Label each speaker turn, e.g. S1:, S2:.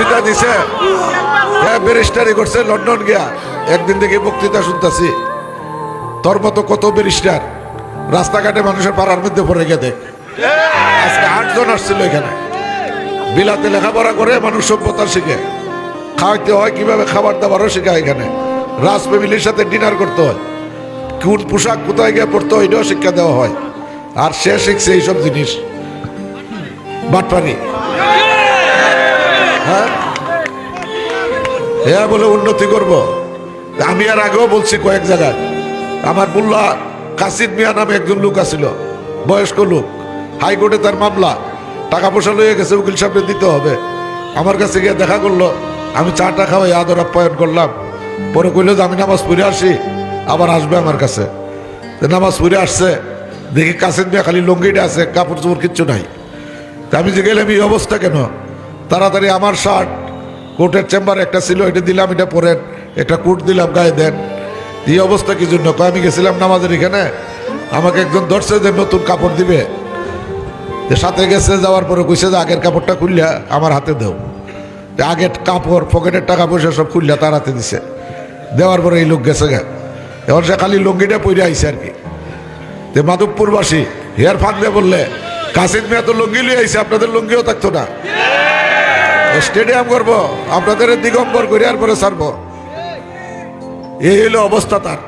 S1: বক্তৃতা দিছে, ব্যারিস্টারি করছে লন্ডন গিয়া, একদিন থেকে বক্তৃতা শুনতেছি। তোর মতো কত ব্যারিস্টার রাস্তাঘাটে মানুষের পাড়ার মধ্যে পড়ে গিয়ে দেখ। আজকে 8 জন আসছিল এখানে, বিলাতে লেখাপড়া করে মানুষ সভ্যতা শিখে, খাওয়াইতে হয় কিভাবে, খাবার দাবারও শেখায় এখানে, রাজ ফ্যামিলির সাথে ডিনার করতে হয়, কোন পোশাক কোথায় গিয়ে পড়তে হয় এটাও শিক্ষা দেওয়া হয়। আর সে শিখছে এইসব জিনিস, বাটপানি। হ্যাঁ বলে উন্নতি করব। আমি আর আগেও বলছি কয়েক জায়গায়, আমার মোল্লা কাসিদ মিয়া নামে একজন লোক আছিল, বয়স্ক লোক, হাইকোর্টে তার মামলা, টাকা পয়সা লইয়ে গেছে, উকিল সাহেবকে দিতে হবে। আমার কাছে গিয়ে দেখা করলো, আমি চাটা খাওয়াই আদর আপ্যায়ন করলাম। পরে কইলো যে আমি নামাজ পড়ে আসি, আবার আসবে আমার কাছে। নামাজ পড়ে আসছে, দেখি কাসিদ মিয়া খালি লঙ্গিটা আছে, কাপড় চোপড় কিচ্ছু নাই। তা আমি যে গেলাম এই অবস্থা কেন, তাড়াতাড়ি আমার শার্ট কোর্টের চেম্বার একটা ছিল, এটা দিলাম, এটা পরেন, একটা কোট দিলাম, গায়ে দেন। এই অবস্থা কি জন্য? আমি গেছিলাম নামাজের এখানে, আমাকে একজন ধরছে যে নতুন কাপড় দিবে, সাথে গেছে, যাওয়ার পরে কইছে যে আগের কাপড়টা খুললা আমার হাতে দেও। আগের কাপড়, পকেটের টাকা পয়সা সব খুললা তার হাতে দিছে। দেওয়ার পরে এই লোক গেছে গে, এবার সে খালি লুঙ্গিটা পরে আইছে আর কি। মাধবপুরবাসী হেয়ার ফাঁদলে বললে, কাসিদ মিয়া তো লুঙ্গি লিয়ে আইছে, আপনাদের লুঙ্গিও থাকতো না, স্টেডিয়াম করবো, আপনাদের দিগম্বর করে আর পরে ছাড়বো। এই হলো অবস্থা তার।